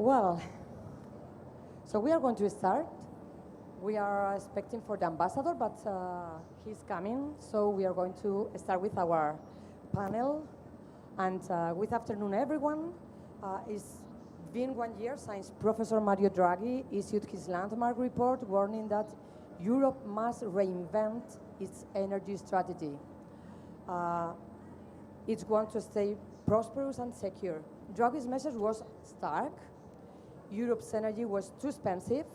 Well, so we are going to start. We are expecting for the ambassador, but he's coming. So we are going to start with our panel. And good afternoon, everyone. It's been 1 year since Professor Mario Draghi issued his landmark report warning that Europe must reinvent its energy strategy. It's going to stay prosperous and secure. Draghi's message was stark. Europe's energy was too expensive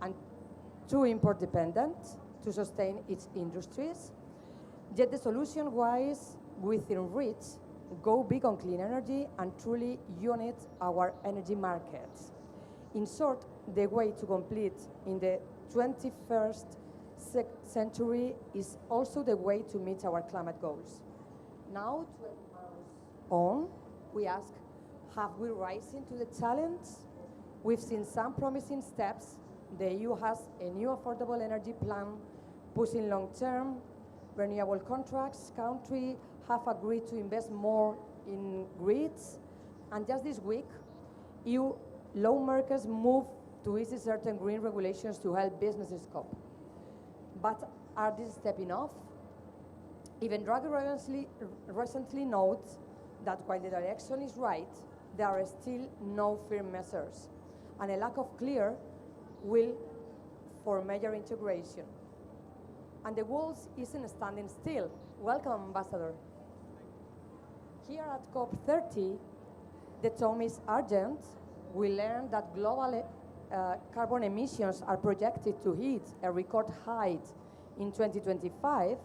and too import dependent to sustain its industries. Yet the solution was within reach: go big on clean energy and truly unite our energy markets. In short, the way to complete in the 21st century is also the way to meet our climate goals. Now, 12 months on, we ask, have we risen to the challenge? We've seen some promising steps. The EU has a new affordable energy plan pushing long-term renewable contracts. Countries have agreed to invest more in grids. And just this week, EU lawmakers moved to ease certain green regulations to help businesses cope. But are these steps enough? Even Draghi recently notes that while the direction is right, there are still no firm measures and a lack of clear will for major integration. And the world isn't standing still. Welcome, Ambassador. Here at COP30, the tone is urgent. We learned that global carbon emissions are projected to hit a record height in 2025.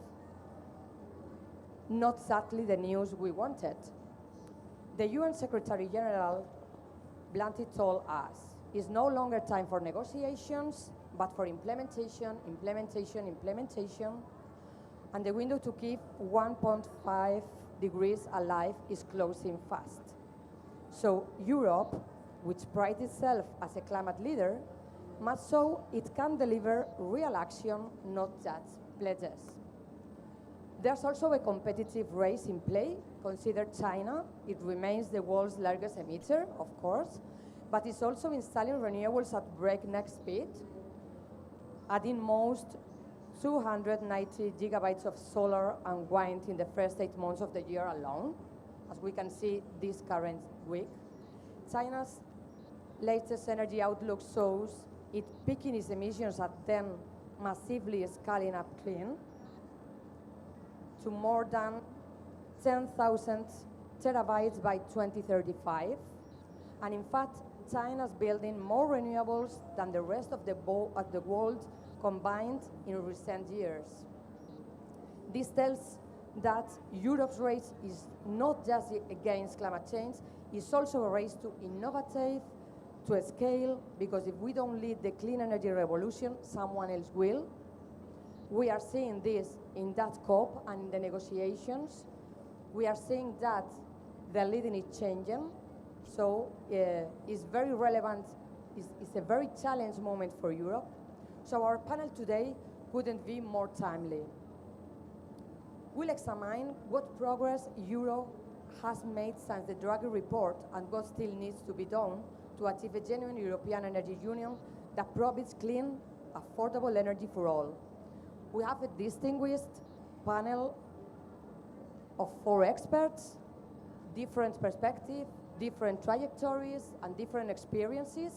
Not exactly the news we wanted. The UN Secretary General bluntly told us it's no longer time for negotiations, but for implementation, implementation, implementation. And the window to keep 1.5 degrees alive is closing fast. So Europe, which prides itself as a climate leader, must show it can deliver real action, not just pledges. There's also a competitive race in play. Consider China. It remains the world's largest emitter, of course, but it's also installing renewables at breakneck speed, adding most 290 gigabytes of solar and wind in the first 8 months of the year alone, as we can see this current week. China's latest energy outlook shows it peaking its emissions at 10, massively scaling up clean to more than 10,000 terabytes by 2035. And in fact, China's building more renewables than the rest of the world combined in recent years. This tells that Europe's race is not just against climate change, it's also a race to innovate, to scale, because if we don't lead the clean energy revolution, someone else will. We are seeing this in that COP and in the negotiations. We are seeing that the leading is changing. So it's very relevant, it's a very challenging moment for Europe. So our panel today couldn't be more timely. We'll examine what progress Europe has made since the Draghi report and what still needs to be done to achieve a genuine European energy union that provides clean, affordable energy for all. We have a distinguished panel of 4 experts, different perspectives, different trajectories, and different experiences,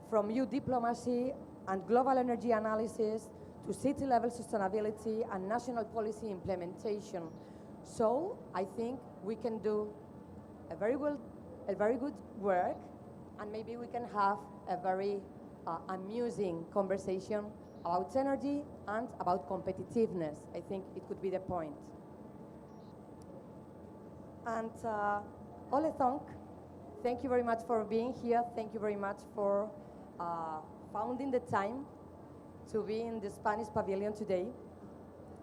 from EU diplomacy and global energy analysis to city-level sustainability and national policy implementation. So I think we can do a very good work, and maybe we can have a very amusing conversation about energy and about competitiveness. I think it could be the point. And Ole Thonk, thank you very much for being here. Thank you very much for finding the time to be in the Spanish pavilion today.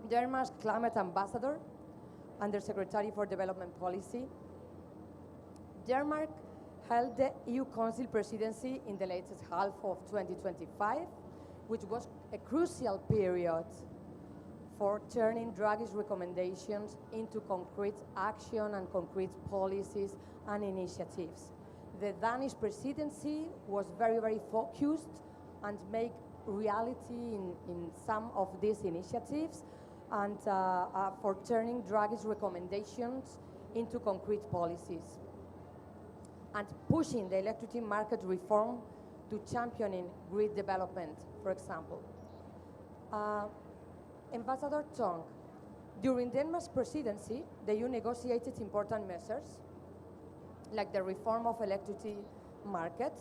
Denmark's climate ambassador, Undersecretary for Development Policy. Denmark held the EU Council presidency in the latest half of 2025, which was a crucial period for turning Draghi's recommendations into concrete action and concrete policies and initiatives. the Danish presidency was very, very focused and make reality in some of these initiatives and for turning Draghi's recommendations into concrete policies and pushing the electricity market reform to championing grid development, for example. Ambassador Tong, during Denmark's presidency, the EU negotiated important measures like the reform of electricity market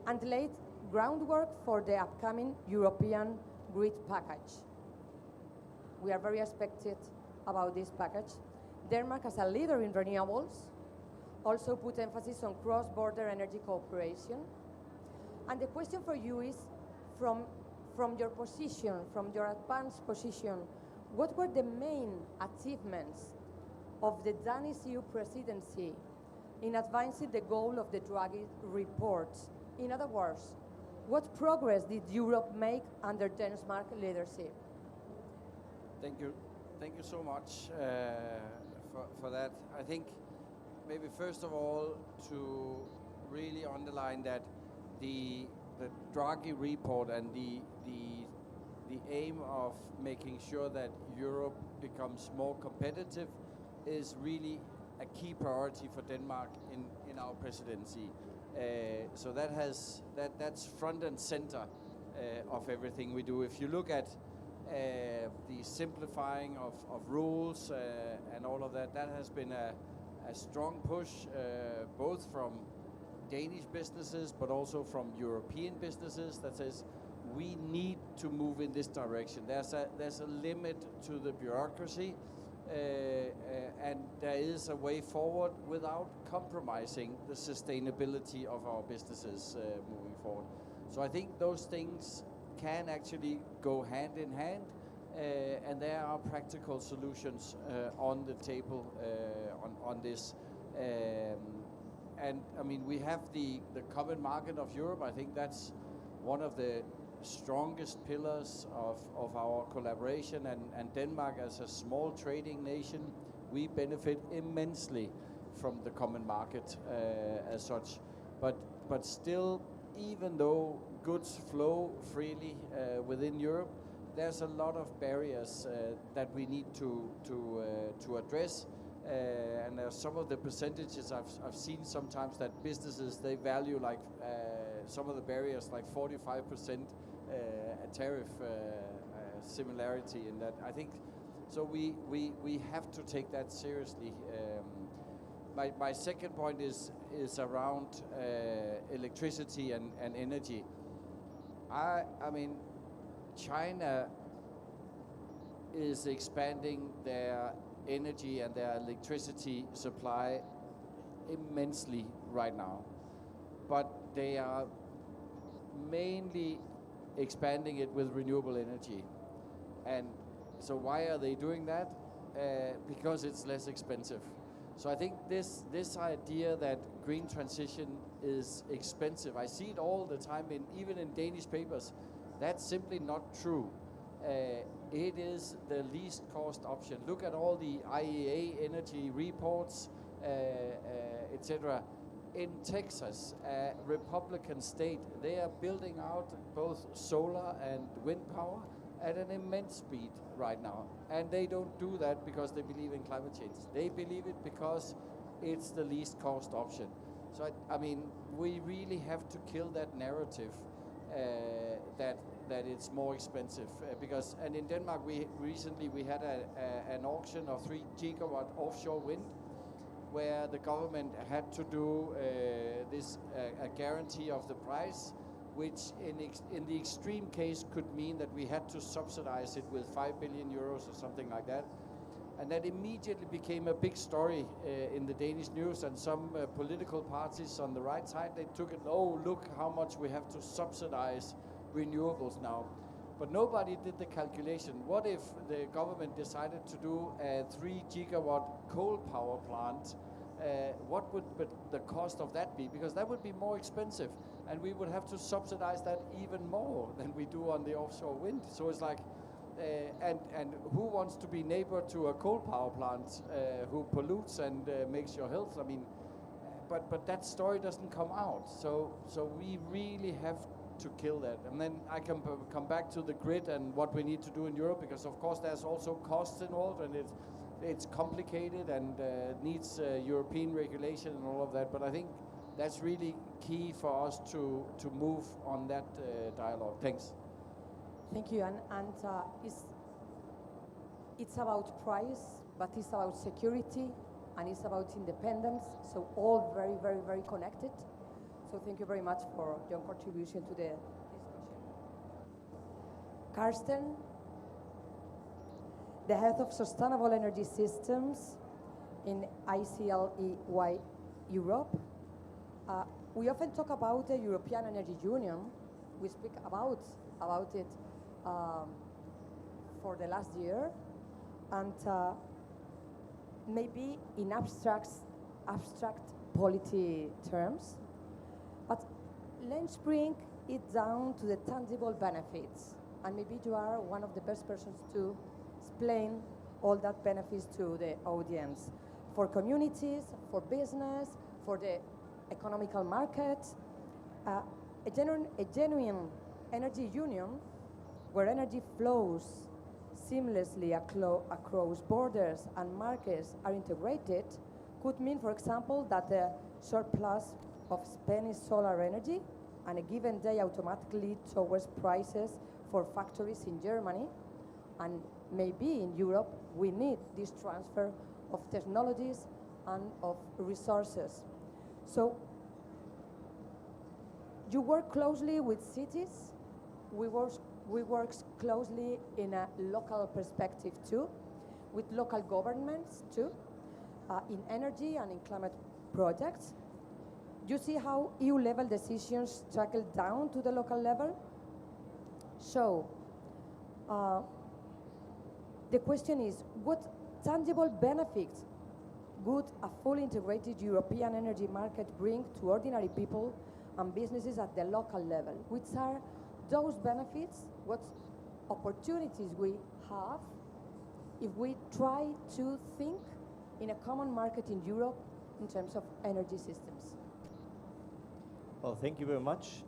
and laid groundwork for the upcoming European grid package. We are very expected about this package. Denmark, as a leader in renewables, also put emphasis on cross-border energy cooperation. And the question for you is, from your position, from your advanced position, what were the main achievements of the Danish EU presidency in advancing the goal of the Draghi report? In other words, what progress did Europe make under Denmark leadership? Thank you. Thank you so much for that. I think maybe first of all to really underline that the Draghi report and the aim of making sure that Europe becomes more competitive is really a key priority for Denmark in our presidency. So that's front and center of everything we do. If you look at the simplifying of rules and all of that, that has been a strong push both from Danish businesses but also from European businesses that says we need to move in this direction. There's a limit to the bureaucracy and there is a way forward without compromising the sustainability of our businesses moving forward. So I think those things can actually go hand in hand and there are practical solutions on the table on this. And I mean, we have the common market of Europe. I think that's one of the strongest pillars of our collaboration, and Denmark as a small trading nation, we benefit immensely from the common market as such. But still, even though goods flow freely within Europe, there's a lot of barriers that we need to address. And there's some of the percentages I've seen sometimes that businesses, they value like some of the barriers like 45% a tariff similarity in that. I think so we have to take that seriously. My second point is around electricity and energy. I mean, China is expanding their energy and their electricity supply immensely right now, but they are mainly expanding it with renewable energy. And so why are they doing that? Because it's less expensive. So I think this idea that green transition is expensive, I see it all the time, even in Danish papers. That's simply not true. It is the least cost option. Look at all the IEA energy reports, etc. In Texas, a Republican state, they are building out both solar and wind power at an immense speed right now. And they don't do that because they believe in climate change. They believe it because it's the least cost option. So I mean, we really have to kill that narrative that it's more expensive because, and in Denmark we recently had an auction of 3 gigawatt offshore wind, where the government had to do a guarantee of the price, which in the extreme case could mean that we had to subsidize it with 5 billion euros or something like that. And that immediately became a big story in the Danish news, and some political parties on the right side, they took it, oh, look how much we have to subsidize renewables now. But nobody did the calculation. What if the government decided to do a 3 gigawatt coal power plant? What would the cost of that be? Because that would be more expensive, and we would have to subsidize that even more than we do on the offshore wind. So it's like, and who wants to be neighbor to a coal power plant who pollutes and makes your health? I mean, but that story doesn't come out. So we really have to kill that. And then I can come back to the grid and what we need to do in Europe, because of course there's also costs involved, and it's complicated and needs European regulation and all of that. But I think that's really key for us to move on that dialogue. Thanks. Thank you. And it's about price, but it's about security, and it's about independence. So all very, very, very connected. So thank you very much for your contribution to the discussion. Karsten, the head of Sustainable Energy Systems in ICLEY Europe. We often talk about the European Energy Union. We speak about it for the last year, and maybe in abstract polity terms. But let's bring it down to the tangible benefits. And maybe you are one of the best persons to explain all that benefits to the audience. For communities, for business, for the economical market, a genuine energy union where energy flows seamlessly across borders and markets are integrated could mean, for example, that the surplus of Spanish solar energy on a given day automatically towards prices for factories in Germany, and maybe in Europe we need this transfer of technologies and of resources. So you work closely with cities. We work closely in a local perspective too, with local governments too, in energy and in climate projects. You see how EU-level decisions trickle down to the local level? So the question is, what tangible benefits would a fully integrated European energy market bring to ordinary people and businesses at the local level? Which are those benefits? What opportunities we have if we try to think in a common market in Europe in terms of energy systems? Well, thank you very much.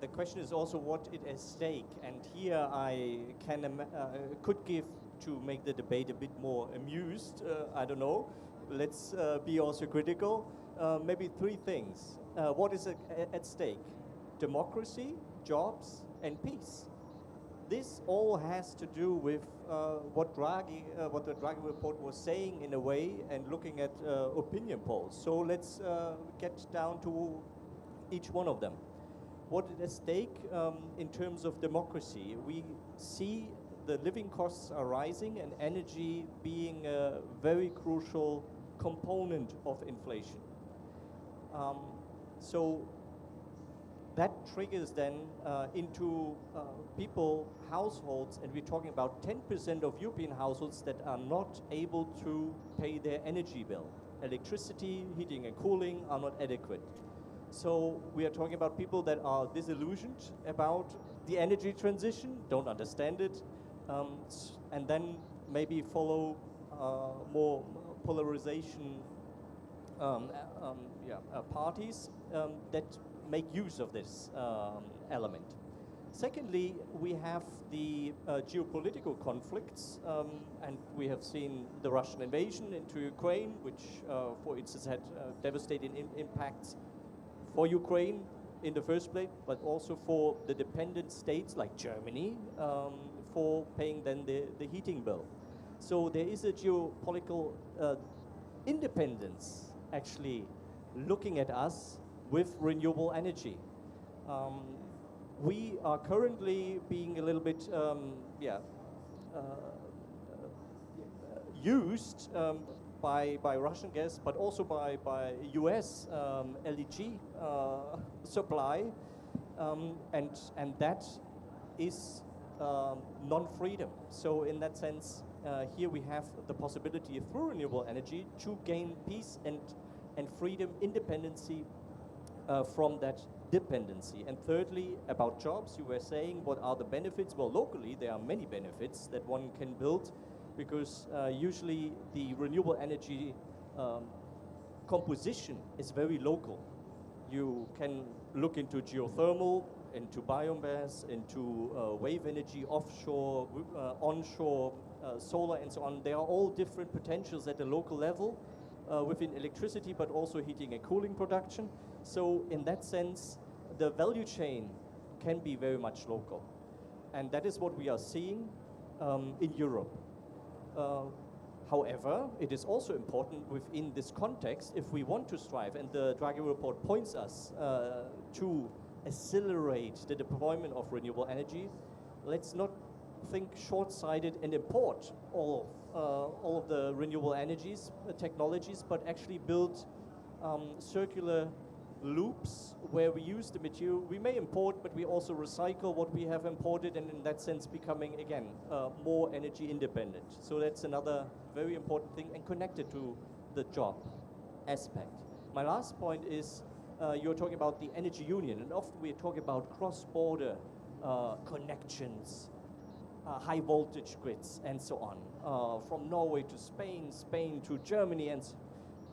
The question is also what is at stake, and here I could give, to make the debate a bit more amused, I don't know, let's be also critical, maybe three things. What is at stake? Democracy, jobs, and peace. This all has to do with what the Draghi report was saying in a way, and looking at opinion polls. So let's get down to each one of them. What is at stake in terms of democracy? We see the living costs are rising and energy being a very crucial component of inflation. So that triggers then into households, and we're talking about 10% of European households that are not able to pay their energy bill. Electricity, heating and cooling are not adequate. So we are talking about people that are disillusioned about the energy transition, don't understand it, and then maybe follow more polarization parties that make use of this element. Secondly, we have the geopolitical conflicts, and we have seen the Russian invasion into Ukraine, which, for instance, had devastating impacts for Ukraine in the first place, but also for the dependent states like Germany for paying then the heating bill. So there is a geopolitical independence actually looking at us with renewable energy. We are currently being a little bit used by Russian gas, but also by US LNG supply, and that is non-freedom. So in that sense, here we have the possibility through renewable energy to gain peace and freedom, independency from that dependency. And thirdly, about jobs, you were saying what are the benefits? Well, locally there are many benefits that one can build, because usually the renewable energy composition is very local. You can look into geothermal, into biomass, into wave energy, offshore, onshore, solar, and so on. They are all different potentials at the local level within electricity, but also heating and cooling production. So in that sense, the value chain can be very much local. And that is what we are seeing in Europe. However, it is also important within this context, if we want to strive, and the Draghi report points us to accelerate the deployment of renewable energy, let's not think short-sighted and import all of the renewable energies, technologies, but actually build circular loops where we use the material. We may import, but we also recycle what we have imported, and in that sense becoming, again, more energy independent. So that's another very important thing and connected to the job aspect. My last point is you're talking about the energy union, and often we're talking about cross-border connections, high voltage grids, and so on, from Norway to Spain, Spain to Germany,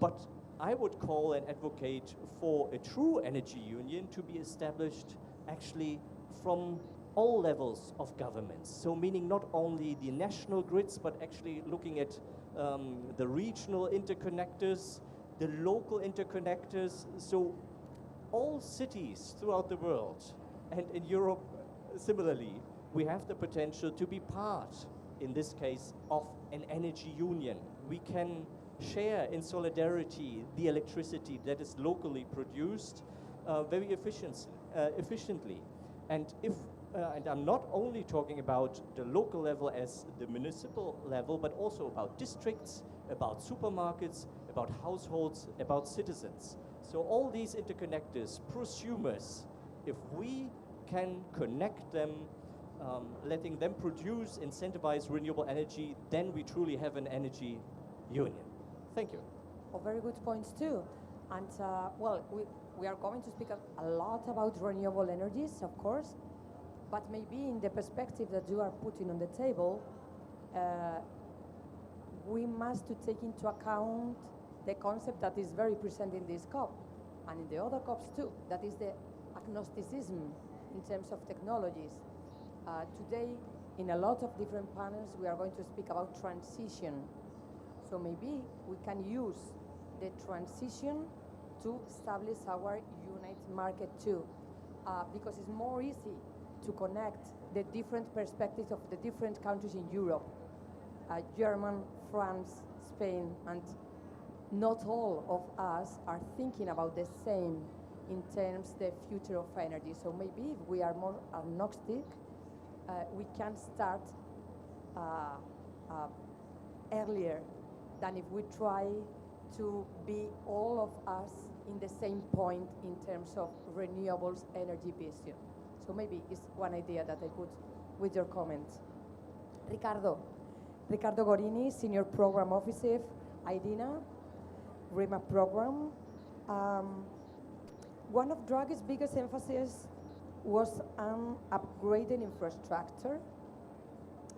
but I would call and advocate for a true energy union to be established actually from all levels of governments. So meaning not only the national grids, but actually looking at the regional interconnectors, the local interconnectors. So all cities throughout the world, and in Europe similarly, we have the potential to be part, in this case, of an energy union. We can share in solidarity the electricity that is locally produced very efficiently. And and I'm not only talking about the local level as the municipal level, but also about districts, about supermarkets, about households, about citizens. So all these interconnectors, prosumers, if we can connect them, letting them produce, incentivize renewable energy, then we truly have an energy union. Thank you. Oh, very good points too. And well, we are going to speak a lot about renewable energies, of course, but maybe in the perspective that you are putting on the table, we must to take into account the concept that is very present in this COP and in the other COPs too, that is the agnosticism in terms of technologies. Today, in a lot of different panels, we are going to speak about transition. So maybe we can use the transition to establish our united market too, because it's more easy to connect the different perspectives of the different countries in Europe, Germany, France, Spain, and not all of us are thinking about the same in terms of the future of energy. So maybe if we are more agnostic, we can start earlier than if we try to be all of us in the same point in terms of renewables energy vision. So maybe it's one idea that I put with your comments. Ricardo Gorini, Senior Program Officer, IDINA, RIMA program. One of Draghi's biggest emphasis was on upgrading infrastructure,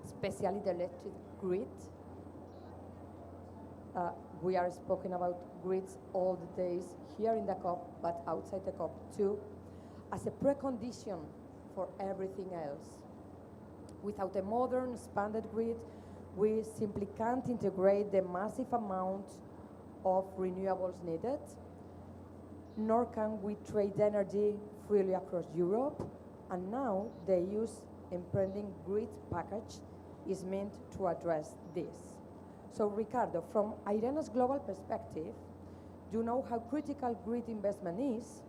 especially the electric grid. We are speaking about grids all the days here in the COP, but outside the COP too, as a precondition for everything else. Without a modern, expanded grid, we simply can't integrate the massive amount of renewables needed, nor can we trade energy freely across Europe. And now the EU's impending grid package is meant to address this. So Ricardo, from IRENA's global perspective, you know how critical grid investment is.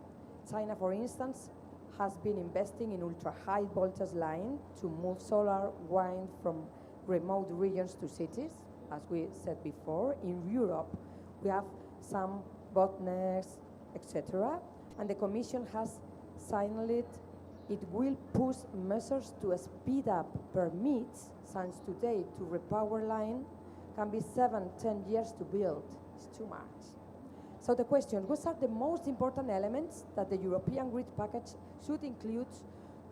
China, for instance, has been investing in ultra-high voltage line to move solar, wind from remote regions to cities, as we said before. In Europe, we have some bottlenecks, etc. And the Commission has signaled it will push measures to speed up permits, since today to repower line can be 7-10 years to build. It's too much. So the question, what are the most important elements that the European grid package should include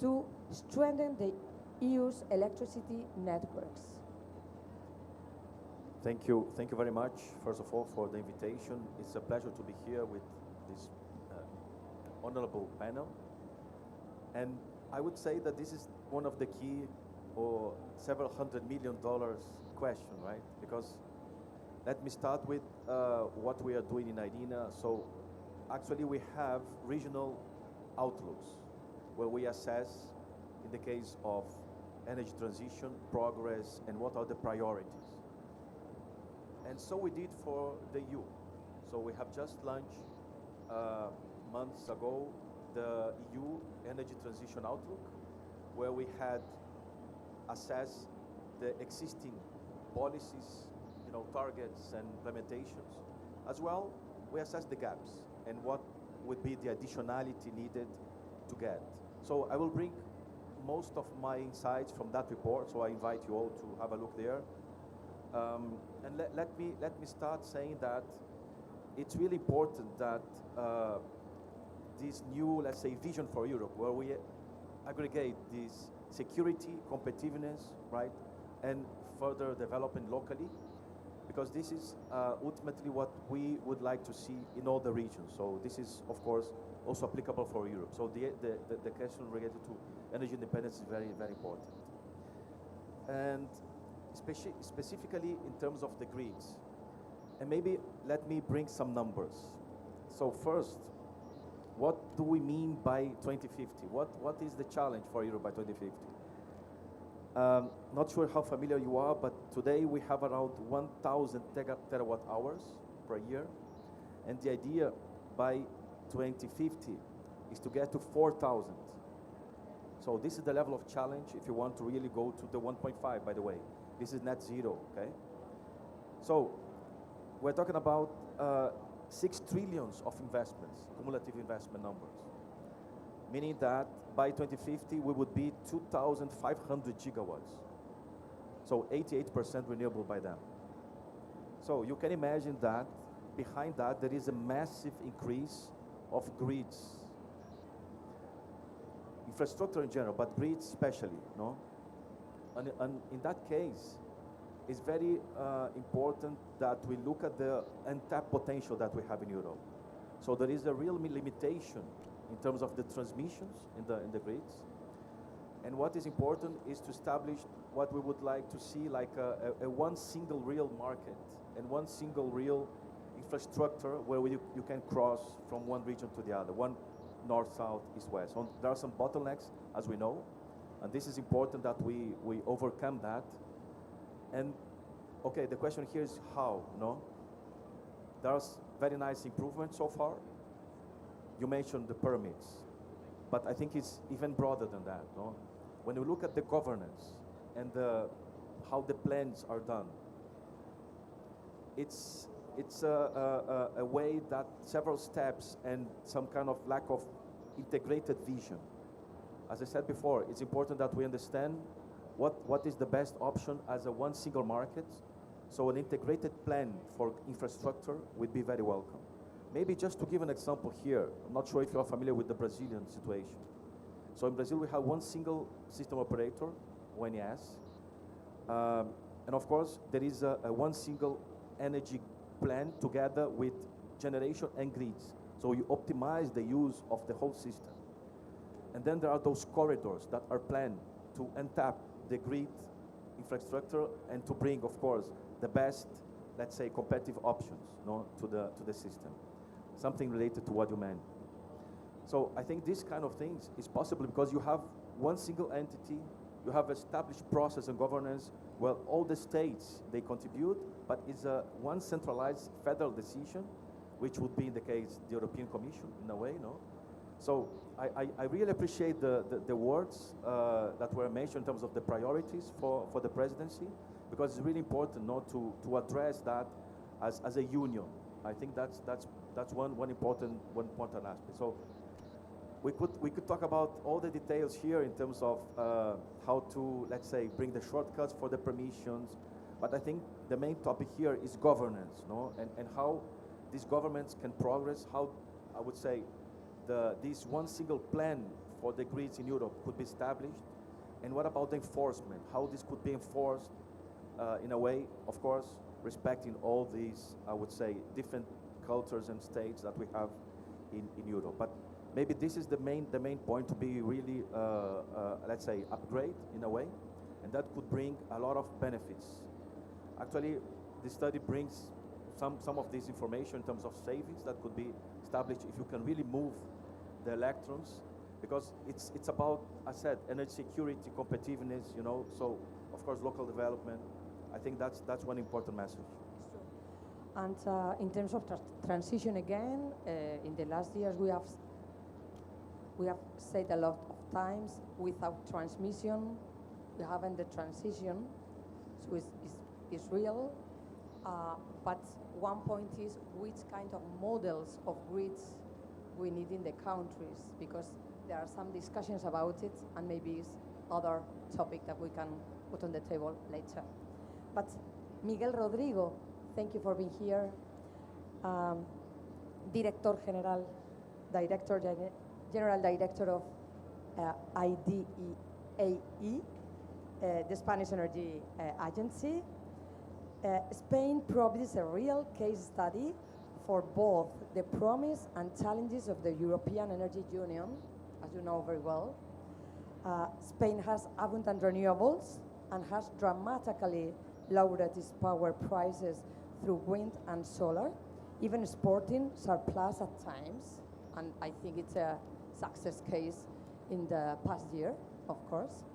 to strengthen the EU's electricity networks? Thank you very much, first of all, for the invitation. It's a pleasure to be here with this honorable panel. And I would say that this is one of the key or several $100 million question, right? Because let me start with what we are doing in IRENA. So actually we have regional outlooks where we assess, in the case of energy transition, progress, and what are the priorities. And so we did for the EU. So we have just launched months ago the EU Energy Transition Outlook, where we had assessed the existing policies, targets and implementations. As well, we assessed the gaps and what would be the additionality needed to get. So I will bring most of my insights from that report, so I invite you all to have a look there. And let me start saying that it's really important that this new, let's say, vision for Europe, where we aggregate this security, competitiveness, right, and further development locally, because this is ultimately what we would like to see in all the regions. So this is, of course, also applicable for Europe. So the question related to energy independence is very, very important. And specifically in terms of the grids. And maybe let me bring some numbers. So first, what do we mean by 2050? What is the challenge for Europe by 2050? Not sure how familiar you are, but today we have around 1,000 terawatt hours per year. And the idea by 2050 is to get to 4,000. So this is the level of challenge if you want to really go to the 1.5, by the way. This is net zero, okay? So we're talking about 6 trillions of investments, cumulative investment numbers, meaning that by 2050 we would be 2,500 gigawatts. So 88% renewable by then. So you can imagine that behind that there is a massive increase of grids, infrastructure in general, but grids especially, no? And in that case, it's very important that we look at the untapped potential that we have in Europe. So there is a real limitation in terms of the transmissions in the grids. And what is important is to establish what we would like to see like a one single real market and one single real infrastructure where you can cross from one region to the other, one north, south, east, west. So there are some bottlenecks, as we know, and this is important that we overcome that. And okay, the question here is how, no? There's very nice improvements so far. You mentioned the permits, but I think it's even broader than that, no? When you look at the governance and how the plans are done, it's a way that several steps and some kind of lack of integrated vision. As I said before, it's important that we understand what is the best option as a one single market. So an integrated plan for infrastructure would be very welcome. Maybe just to give an example here, I'm not sure if you're familiar with the Brazilian situation. So in Brazil we have one single system operator, ONS, and of course there is a one single energy plan together with generation and grids. So you optimize the use of the whole system. And then there are those corridors that are planned to untap the grid infrastructure and to bring, of course, the best, let's say, competitive options, no, to the system. Something related to what you meant. So I think this kind of things is possible because you have one single entity, you have established process and governance. Well, all the states, they contribute, but it's a one centralized federal decision, which would be in the case the European Commission in a way, no? So I really appreciate the words that were mentioned in terms of the priorities for the presidency, because it's really important not to address that as a union. I think that's one important aspect. So we could talk about all the details here in terms of how to, let's say, bring the shortcuts for the permissions, but I think the main topic here is governance, no, and how these governments can progress, how I would say this one single plan for the grids in Europe could be established, and what about the enforcement, how this could be enforced in a way, of course, respecting all these, I would say, different cultures and states that we have in Europe. But maybe this is the main point to be really, let's say, upgrade in a way, and that could bring a lot of benefits. Actually, this study brings some of this information in terms of savings that could be established if you can really move the electrons, because it's about, I said, energy security, competitiveness, you know. So of course, local development. I think that's one important message. And in terms of transition again, in the last years we have said a lot of times, without transmission, we haven't the transition. So it's real. But one point is which kind of models of grids we need in the countries, because there are some discussions about it, and maybe it's other topic that we can put on the table later. But Miguel Rodrigo, thank you for being here. General Director of IDEAE, the Spanish Energy Agency. Spain provides a real case study for both the promise and challenges of the European Energy Union, as you know very well. Spain has abundant renewables and has dramatically lowered its power prices through wind and solar, even exporting surplus at times, and I think it's a success case in the past year, of course.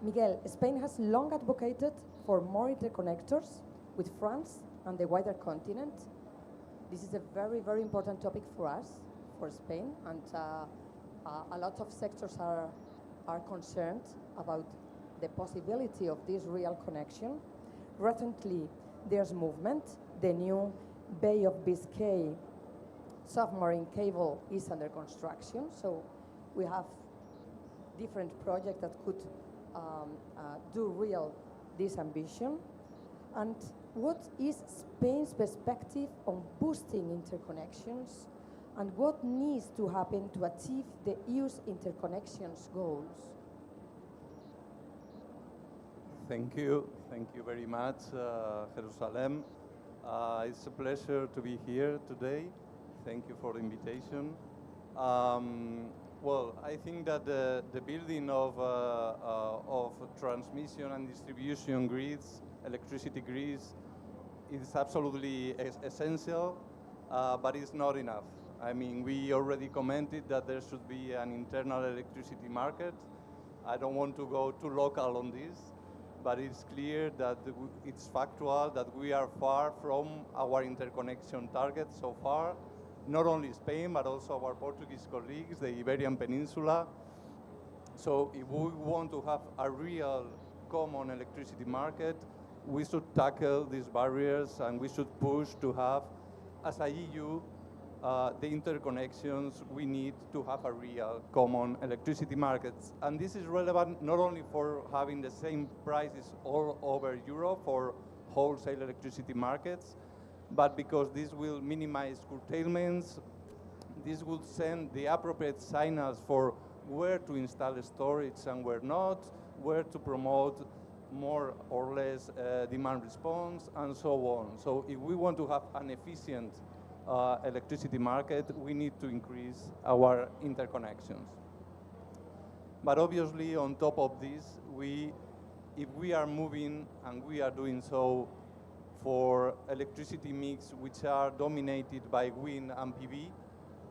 Miguel, Spain has long advocated for more interconnectors with France and the wider continent. This is a very, very important topic for us, for Spain, and a lot of sectors are concerned about the possibility of this real connection. Recently, there's movement. The new Bay of Biscay submarine cable is under construction, so we have different projects that could do real this ambition. And what is Spain's perspective on boosting interconnections, and what needs to happen to achieve the EU's interconnections goals? Thank you very much, Jerusalem. It's a pleasure to be here today. Thank you for the invitation. Well, I think that the building of transmission and distribution grids, electricity grids, is absolutely essential, but it's not enough. I mean, we already commented that there should be an internal electricity market. I don't want to go too local on this, but it's clear that it's factual that we are far from our interconnection target so far. Not only Spain, but also our Portuguese colleagues, the Iberian Peninsula. So if we want to have a real common electricity market, we should tackle these barriers, and we should push to have, as a EU, the interconnections we need to have a real common electricity market. And this is relevant not only for having the same prices all over Europe for wholesale electricity markets, but because this will minimize curtailments, this will send the appropriate signals for where to install storage and where not, where to promote more or less demand response, and so on. So if we want to have an efficient electricity market, we need to increase our interconnections. But obviously, on top of this, if we are moving, and we are doing so, for electricity mix which are dominated by wind and PV,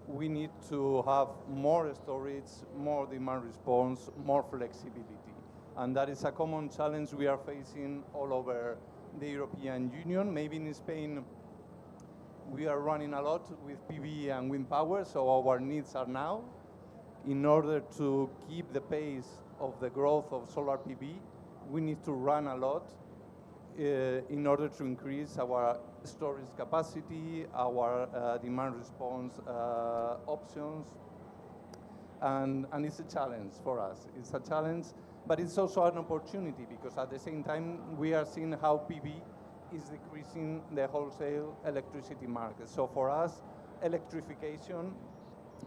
we need to have more storage, more demand response, more flexibility. And that is a common challenge we are facing all over the European Union. Maybe in Spain, we are running a lot with PV and wind power, so our needs are now. In order to keep the pace of the growth of solar PV, we need to run a lot in order to increase our storage capacity, our demand response options. And it's a challenge for us. It's a challenge, but it's also an opportunity, because at the same time, we are seeing how PV is decreasing the wholesale electricity market. So for us, electrification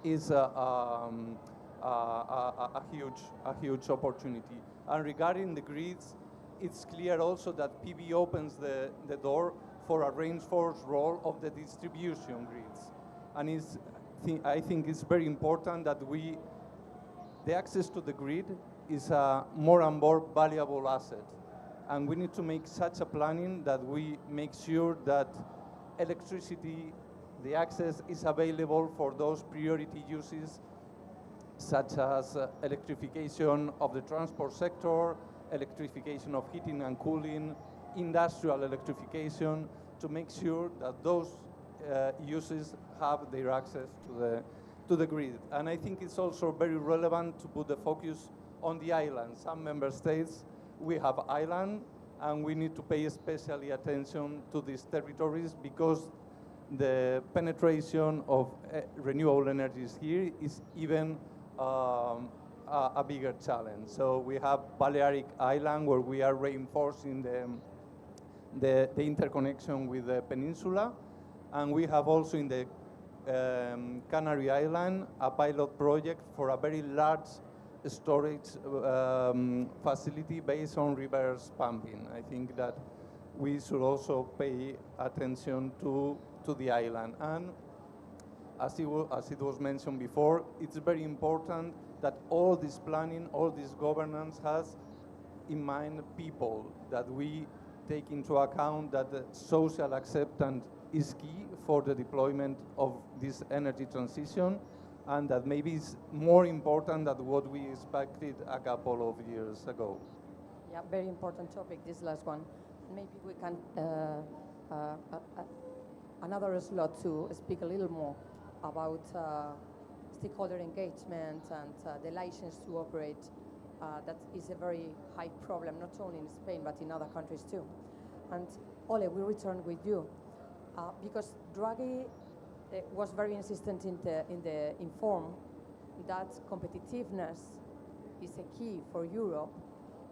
is a huge opportunity. And regarding the grids, it's clear also that PV opens the door for a reinforced role of the distribution grids. And I think it's very important that the access to the grid is a more and more valuable asset. And we need to make such a planning that we make sure that electricity, the access is available for those priority uses, such as electrification of the transport sector, electrification of heating and cooling, industrial electrification, to make sure that those uses have their access to the grid. And I think it's also very relevant to put the focus on the islands. Some member states, we have island, and we need to pay especially attention to these territories because the penetration of renewable energies here is even a bigger challenge. So we have Balearic Island, where we are reinforcing the interconnection with the peninsula, and we have also in the Canary Island a pilot project for a very large storage facility based on reverse pumping. I think that we should also pay attention to the island. And as it was mentioned before, it's very important that all this planning, all this governance has in mind people, that we take into account that the social acceptance is key for the deployment of this energy transition, and that maybe it's more important than what we expected a couple of years ago. Yeah, very important topic, this last one. Maybe we can another slot to speak a little more about stakeholder engagement and the license to operate. That is a very high problem, not only in Spain, but in other countries too. And Ole, we return with you. Because Draghi was very insistent in the inform that competitiveness is a key for Europe,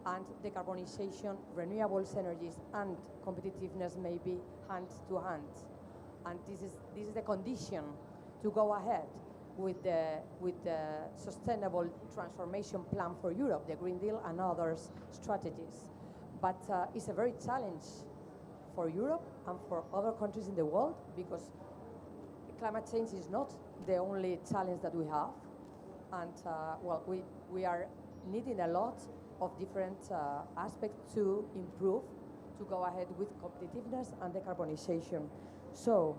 and decarbonization, renewables energies, and competitiveness may be hand to hand. And this is the condition to go ahead with the sustainable transformation plan for Europe, the Green Deal and others strategies. But it's a very challenge for Europe and for other countries in the world, because climate change is not the only challenge that we have. And well, we are needing a lot of different aspects to improve, to go ahead with competitiveness and decarbonization. So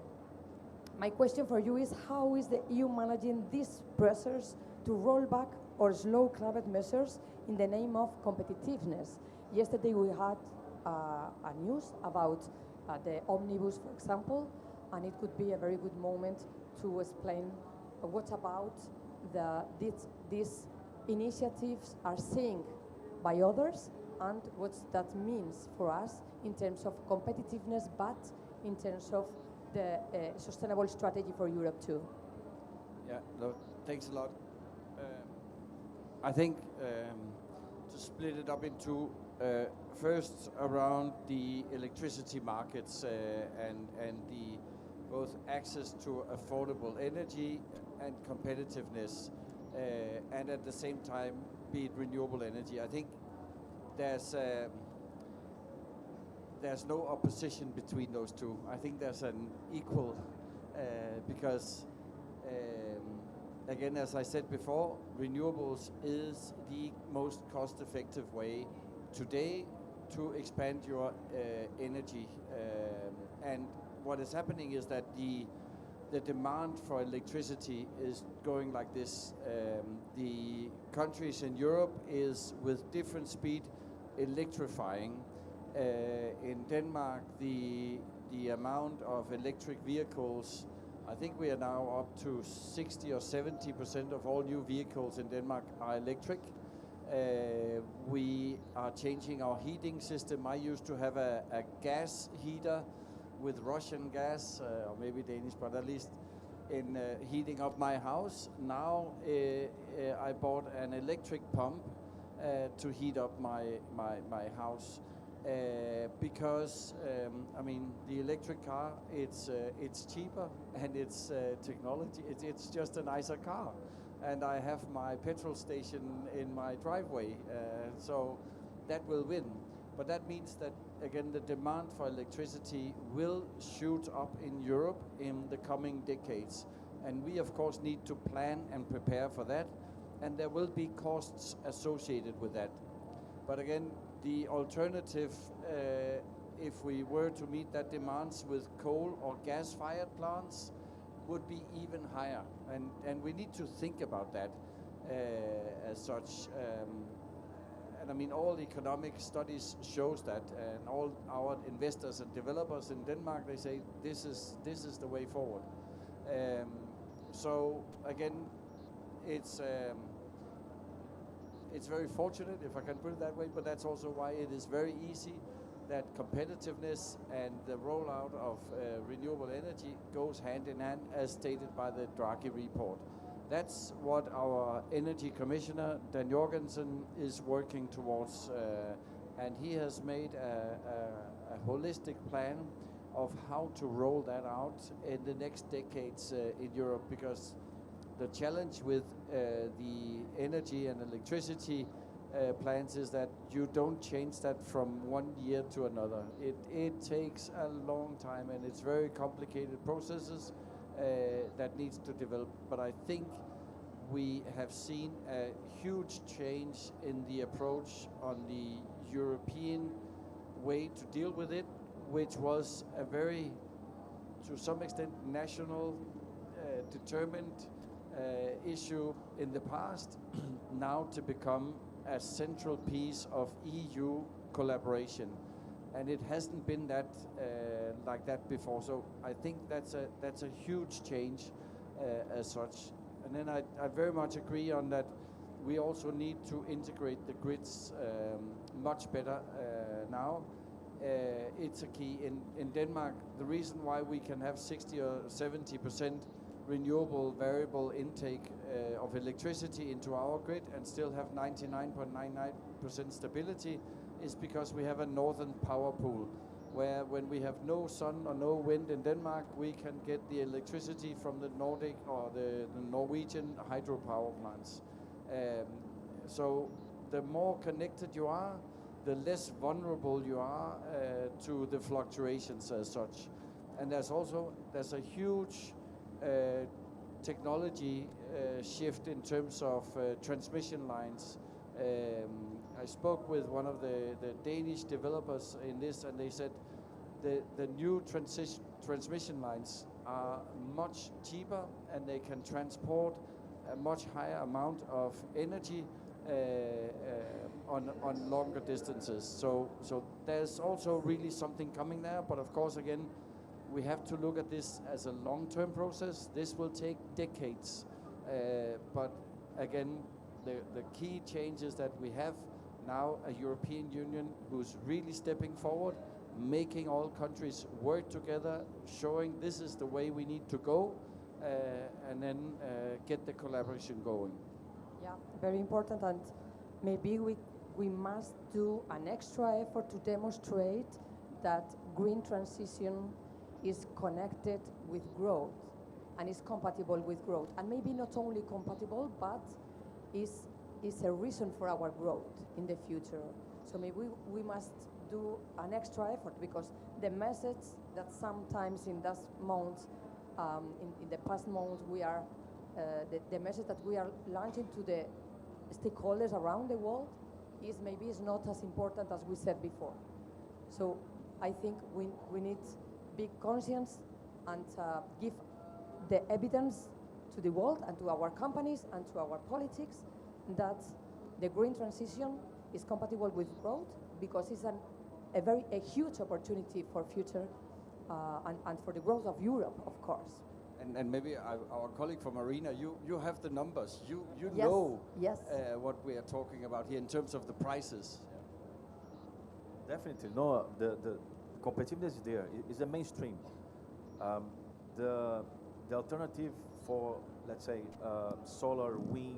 my question for you is, how is the EU managing these pressures to roll back or slow climate measures in the name of competitiveness? Yesterday we had a news about the omnibus, for example, and it could be a very good moment to explain what about these initiatives are seen by others, and what that means for us in terms of competitiveness, but in terms of the sustainable strategy for Europe too. Yeah, no, thanks a lot. I think to split it up into first around the electricity markets and the both access to affordable energy and competitiveness, and at the same time be it renewable energy. I think there's no opposition between those two. I think there's an equal, because again, as I said before, renewables is the most cost-effective way today to expand your energy. And what is happening is that the demand for electricity is going like this. The countries in Europe is with different speed electrifying. In Denmark, the amount of electric vehicles, I think we are now up to 60 or 70% of all new vehicles in Denmark are electric. We are changing our heating system. I used to have a gas heater with Russian gas, or maybe Danish, but at least in heating up my house. Now I bought an electric pump to heat up my house. Because I mean, the electric car, it's cheaper, and it's technology. It's just a nicer car, and I have my petrol station in my driveway, so that will win. But that means that, again, the demand for electricity will shoot up in Europe in the coming decades. And we, of course, need to plan and prepare for that. And there will be costs associated with that. But again, the alternative, if we were to meet that demands with coal or gas-fired plants, would be even higher. And we need to think about that as such. And I mean, all economic studies shows that, and all our investors and developers in Denmark, they say this is the way forward. So again, it's very fortunate, if I can put it that way, but that's also why it is very easy that competitiveness and the rollout of renewable energy goes hand in hand, as stated by the Draghi report. That's what our Energy Commissioner, Dan Jorgensen, is working towards, and he has made a holistic plan of how to roll that out in the next decades in Europe, because the challenge with the energy and electricity plans is that you don't change that from one year to another. It takes a long time, and it's very complicated processes that needs to develop. But I think we have seen a huge change in the approach on the European way to deal with it, which was a very, to some extent, national determined issue in the past, now to become a central piece of EU collaboration, and it hasn't been that like that before. So I think that's a huge change as such. And then I very much agree on that. We also need to integrate the grids much better now. It's a key in Denmark. The reason why we can have 60 or 70% renewable variable intake of electricity into our grid and still have 99.99% stability is because we have a northern power pool, where when we have no sun or no wind in Denmark, we can get the electricity from the Nordic or the Norwegian hydropower plants. So the more connected you are, the less vulnerable you are to the fluctuations as such. And there's a huge technology shift in terms of transmission lines. I spoke with one of the Danish developers in this, and they said the new transmission lines are much cheaper, and they can transport a much higher amount of energy on longer distances. So there's also really something coming there, but of course, again, we have to look at this as a long-term process. This will take decades. But again, the key change is that we have now a European Union who's really stepping forward, making all countries work together, showing this is the way we need to go, and then get the collaboration going. Yeah, very important, and maybe we must do an extra effort to demonstrate that green transition is connected with growth and is compatible with growth, and maybe not only compatible, but is a reason for our growth in the future. So maybe we must do an extra effort, because the message that sometimes in that month, in the past months, we are the message that we are launching to the stakeholders around the world is not as important as we said before. So I think we need big conscience and give the evidence to the world and to our companies and to our politics that the green transition is compatible with growth, because it's a huge opportunity for future and for the growth of Europe, of course. And maybe our colleague from Arena, you have the numbers. You Yes, know yes. what we are talking about here in terms of the prices. Definitely, no. The competitiveness is there. It's the mainstream. The alternative for, let's say, solar, wind,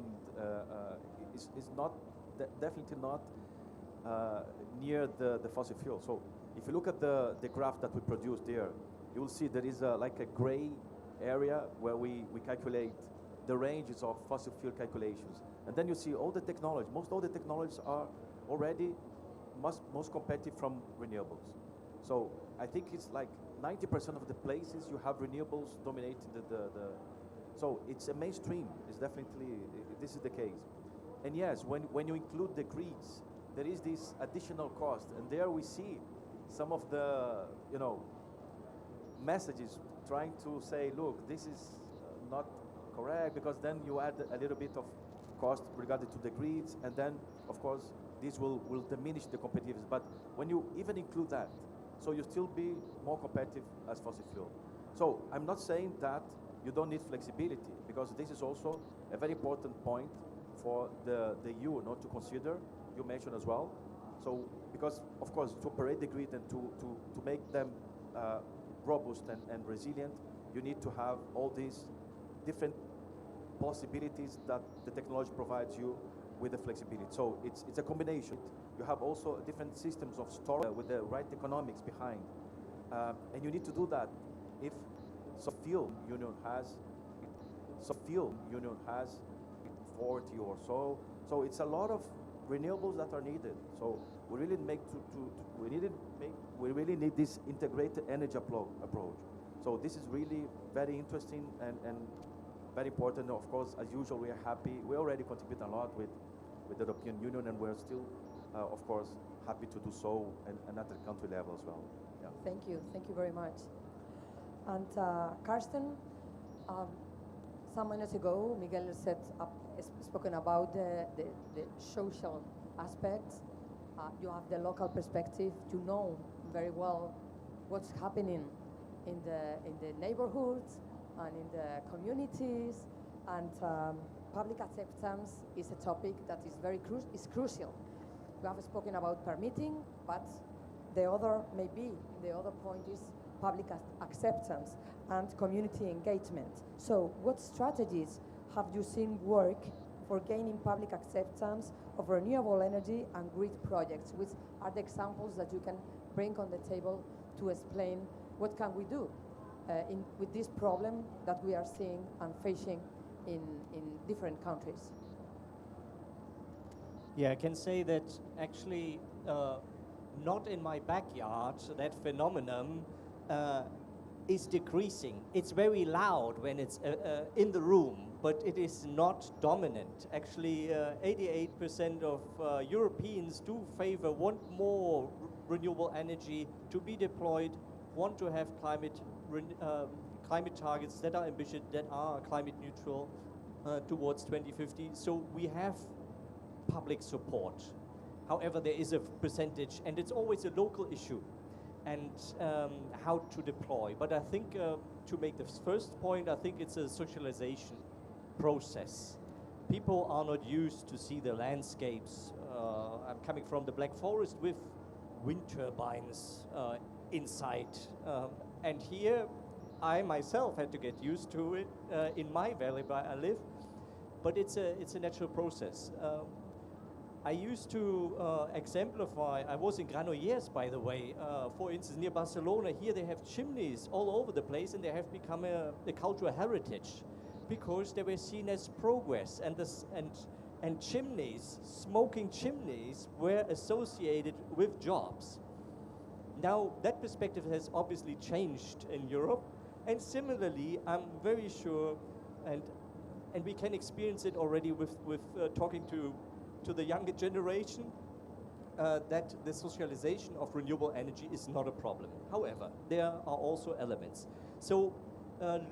is not definitely not near the fossil fuel. So if you look at the graph that we produced there, you will see there is like a gray area where we calculate the ranges of fossil fuel calculations. And then you see all the technology. Most all the technologies are already most competitive from renewables. So I think it's like 90% of the places you have renewables dominating the so it's a mainstream. It's definitely, this is the case. And yes, when you include the grids, there is this additional cost, and there we see some of the, you know, messages trying to say, look, this is not correct, because then you add a little bit of cost regarding to the grids, and then of course this will diminish the competitiveness. But when you even include that, so you still be more competitive as fossil fuel. So I'm not saying that you don't need flexibility, because this is also a very important point for the EU not to consider, you mentioned as well. So because of course to operate the grid and to make them robust and resilient, you need to have all these different possibilities that the technology provides you with the flexibility. So it's a combination. You have also different systems of storage with the right economics behind. And you need to do that if fuel union has 40 or so. So it's a lot of renewables that are needed. So we really need this integrated energy approach. So this is really very interesting and very important. Of course, as usual, we are happy. We already contribute a lot with the European Union, and we're still, of course, happy to do so and at the country level as well. Yeah. Thank you very much. And Karsten, some minutes ago, Miguel spoken about the social aspects. You have the local perspective. You know very well what's happening in the neighborhoods and in the communities, and public acceptance is a topic that is crucial. You have spoken about permitting, but the other point is public acceptance and community engagement. So what strategies have you seen work for gaining public acceptance of renewable energy and grid projects? Which are the examples that you can bring on the table to explain what can we do with this problem that we are seeing and facing in different countries? Yeah, I can say that actually not in my backyard, that phenomenon is decreasing. It's very loud when it's in the room, but it is not dominant. Actually, 88% of Europeans do want more renewable energy to be deployed, want to have climate targets that are ambitious, that are climate neutral towards 2050. So we have public support. However, there is a percentage, and it's always a local issue, and how to deploy. But I think to make the first point, I think it's a socialization process. People are not used to see the landscapes. I'm coming from the Black Forest with wind turbines inside, and here I myself had to get used to it in my valley where I live. But it's a natural process. I used to exemplify, I was in Granollers, by the way, for instance, near Barcelona. Here they have chimneys all over the place, and they have become a cultural heritage because they were seen as progress, and chimneys, smoking chimneys, were associated with jobs. Now, that perspective has obviously changed in Europe, and similarly, I'm very sure, and we can experience it already with talking to the younger generation, that the socialization of renewable energy is not a problem. However, there are also elements. So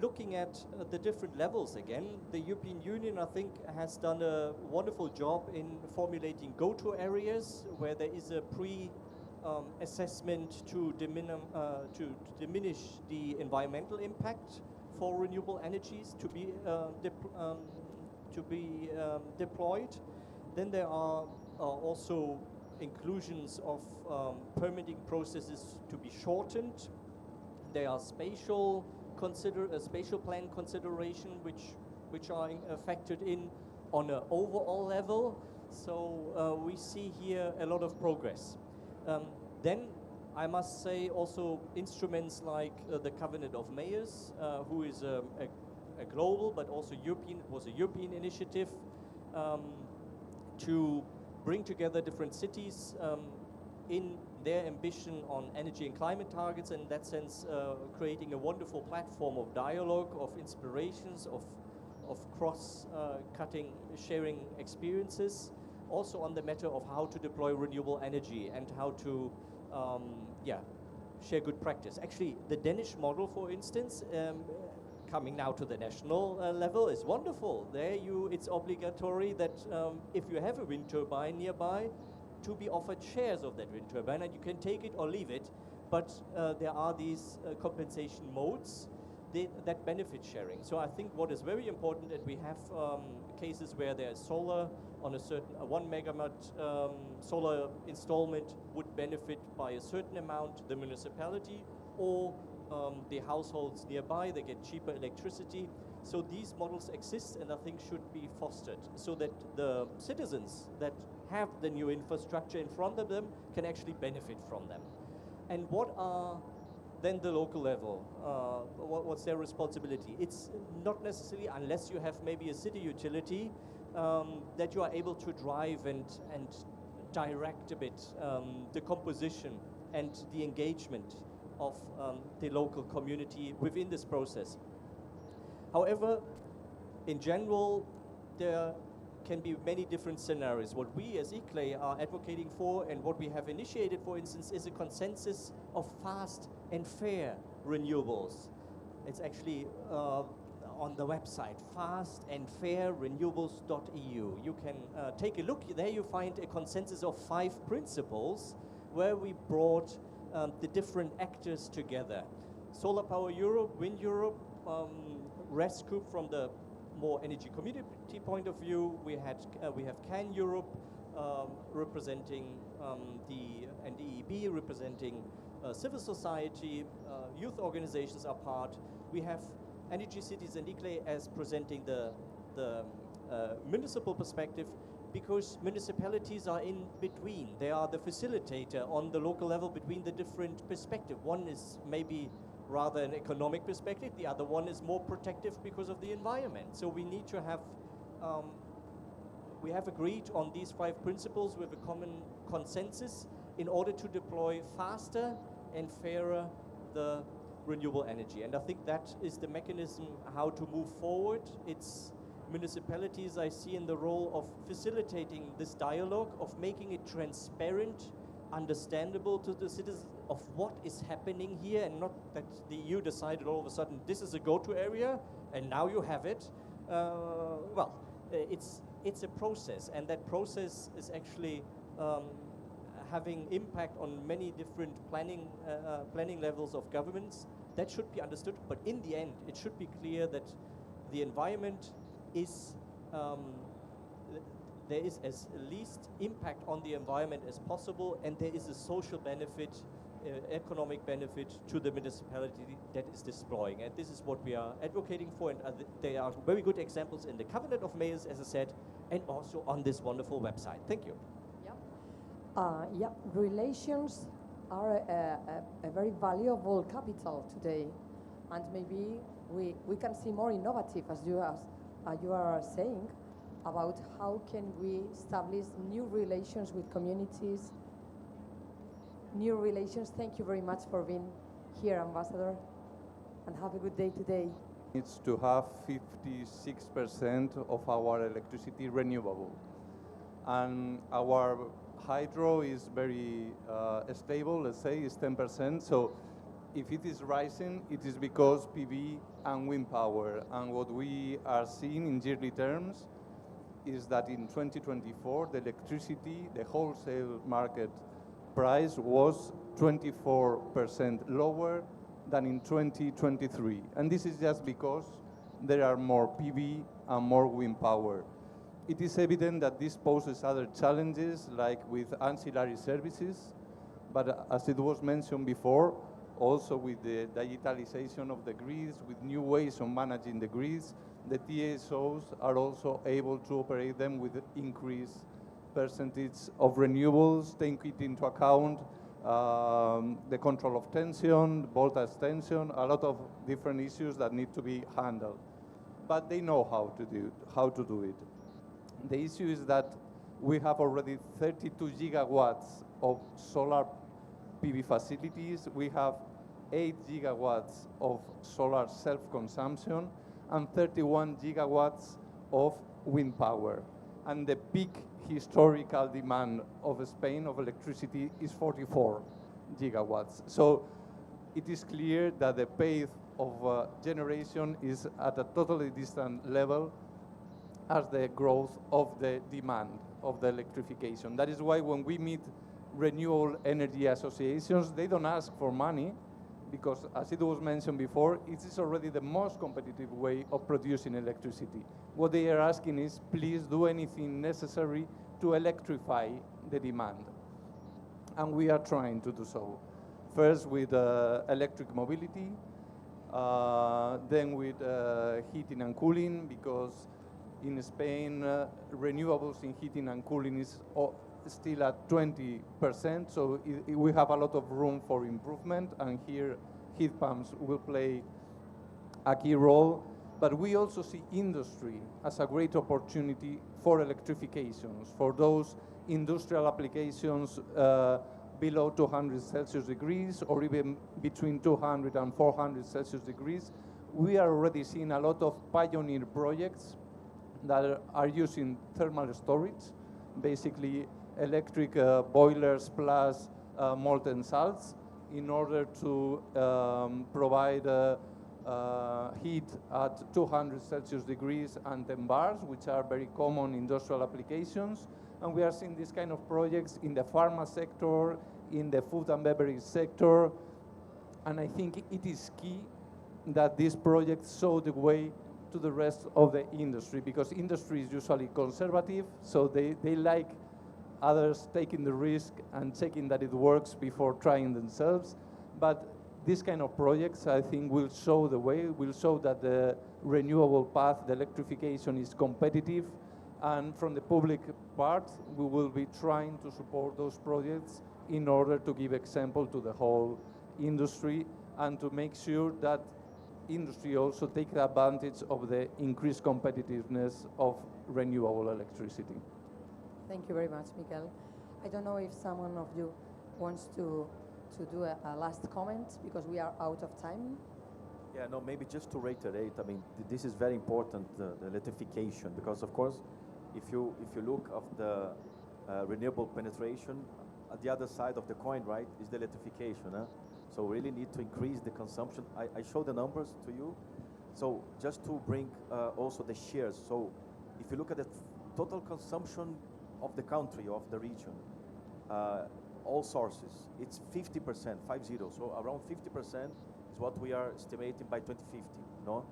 looking at the different levels again, the European Union, I think, has done a wonderful job in formulating go-to areas where there is a assessment to diminish the environmental impact for renewable energies to be deployed. Then there are also inclusions of permitting processes to be shortened. There are spatial plan consideration which are factored in on an overall level. So we see here a lot of progress. Then I must say also instruments like the Covenant of Mayors, who is a global but also European. It was a European initiative to bring together different cities in their ambition on energy and climate targets, and in that sense creating a wonderful platform of dialogue, of inspirations, of cross-cutting, sharing experiences, also on the matter of how to deploy renewable energy and how to share good practice. Actually, the Danish model, for instance, coming now to the national level, is wonderful. There, it's obligatory that if you have a wind turbine nearby, to be offered shares of that wind turbine, and you can take it or leave it. But there are these compensation modes that benefit sharing. So I think what is very important, and we have cases where there's solar on a certain 1 megawatt solar installment would benefit by a certain amount the municipality, or the households nearby, they get cheaper electricity. So these models exist and I think should be fostered so that the citizens that have the new infrastructure in front of them can actually benefit from them. And what are then the local level? What's their responsibility? It's not necessarily, unless you have maybe a city utility, that you are able to drive and direct a bit the composition and the engagement of the local community within this process. However, in general, there can be many different scenarios. What we as ICLEI are advocating for, and what we have initiated, for instance, is a consensus of fast and fair renewables. It's actually on the website, fastandfairrenewables.eu. You can take a look. There you find a consensus of 5 principles where we brought the different actors together. Solar Power Europe, Wind Europe, Rescue from the more energy community point of view. We have CAN Europe representing the EEB, representing civil society, youth organizations are part. We have Energy Cities and ICLEI as presenting the municipal perspective, because municipalities are in between. They are the facilitator on the local level between the different perspectives. One is maybe rather an economic perspective, the other one is more protective because of the environment. So we need to have, we have agreed on these 5 principles with a common consensus in order to deploy faster and fairer the renewable energy. And I think that is the mechanism how to move forward. It's municipalities I see in the role of facilitating this dialogue, of making it transparent, understandable to the citizens of what is happening here, and not that the EU decided all of a sudden this is a go-to area and now you have it. It's a process, and that process is actually having impact on many different planning levels of governments. That should be understood, but in the end it should be clear that the environment is there is as least impact on the environment as possible, and there is a social benefit, economic benefit to the municipality that is deploying. And this is what we are advocating for, and there are very good examples in the Covenant of Mayors, as I said, and also on this wonderful website. Thank you. Relations are a very valuable capital today, and maybe we can see more innovative, as you are saying, about how can we establish new relations with communities, new relations. Thank you very much for being here, Ambassador, and have a good day today. It's to have 56% of our electricity renewable, and our hydro is very stable, let's say, it's 10%. So if it is rising, it is because PV and wind power. And what we are seeing in yearly terms is that in 2024, the electricity, the wholesale market price was 24% lower than in 2023. And this is just because there are more PV and more wind power. It is evident that this poses other challenges, like with ancillary services, but as it was mentioned before, also with the digitalization of the grids, with new ways of managing the grids, the TSOs are also able to operate them with increased percentage of renewables, taking into account the control of tension, voltage tension, a lot of different issues that need to be handled. But they know how to do it. The issue is that We have already 32 gigawatts of solar PV facilities. We have 8 gigawatts of solar self-consumption and 31 gigawatts of wind power. And the peak historical demand of Spain of electricity is 44 gigawatts. So it is clear that the pace of generation is at a totally distant level as the growth of the demand of the electrification. That is why when we meet renewable energy associations, they don't ask for money, because as it was mentioned before, it is already the most competitive way of producing electricity. What they are asking is, please do anything necessary to electrify the demand. And we are trying to do so. First with electric mobility, then with heating and cooling, because in Spain, renewables in heating and cooling is still at 20%, so we have a lot of room for improvement, and here heat pumps will play a key role. But we also see industry as a great opportunity for electrifications, for those industrial applications below 200 Celsius degrees, or even between 200 and 400 Celsius degrees. We are already seeing a lot of pioneer projects that are using thermal storage, basically electric boilers plus molten salts, in order to provide heat at 200 Celsius degrees and 10 bars, which are very common industrial applications. And we are seeing these kind of projects in the pharma sector, in the food and beverage sector. And I think it is key that these projects show the way to the rest of the industry, because industry is usually conservative, so they like others taking the risk and checking that it works before trying themselves. But these kind of projects, I think, will show the way, will show that the renewable path, the electrification, is competitive. And from the public part, we will be trying to support those projects in order to give example to the whole industry, and to make sure that industry also takes advantage of the increased competitiveness of renewable electricity. Thank you very much, Miguel. I don't know if someone of you wants to do a last comment, because we are out of time. Yeah, no, maybe just to reiterate, I mean, this is very important, the electrification, because of course, if you look at the renewable penetration, at the other side of the coin, right, is the electrification. So we really need to increase the consumption. I show the numbers to you. So just to bring also the shares. So if you look at the total consumption of the country, of the region, all sources, it's 50%, 50. So around 50% is what we are estimating by 2050, no?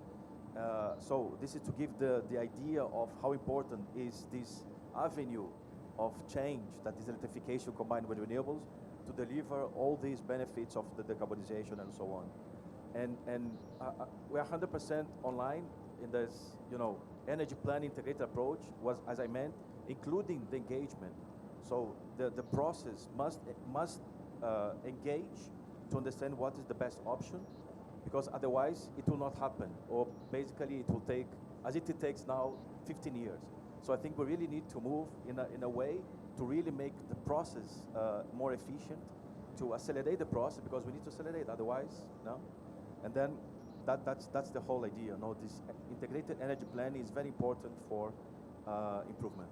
So this is to give the idea of how important is this avenue of change that is electrification combined with renewables to deliver all these benefits of the decarbonization and so on. And we're 100% online in this, energy plan integrated approach, was, as I meant, including the engagement. So the process must engage to understand what is the best option, because otherwise it will not happen, or basically it will take, as it takes now, 15 years. So I think we really need to move in a way to really make the process more efficient, to accelerate the process, because we need to accelerate, otherwise, no? And then that's the whole idea, no? This integrated energy plan is very important for improvement.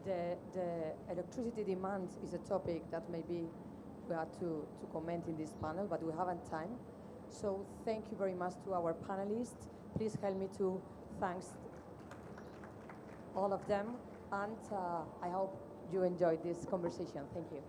The electricity demand is a topic that maybe we had to comment in this panel, but we haven't time. So thank you very much to our panelists. Please help me to thank all of them, and I hope you enjoyed this conversation. Thank you.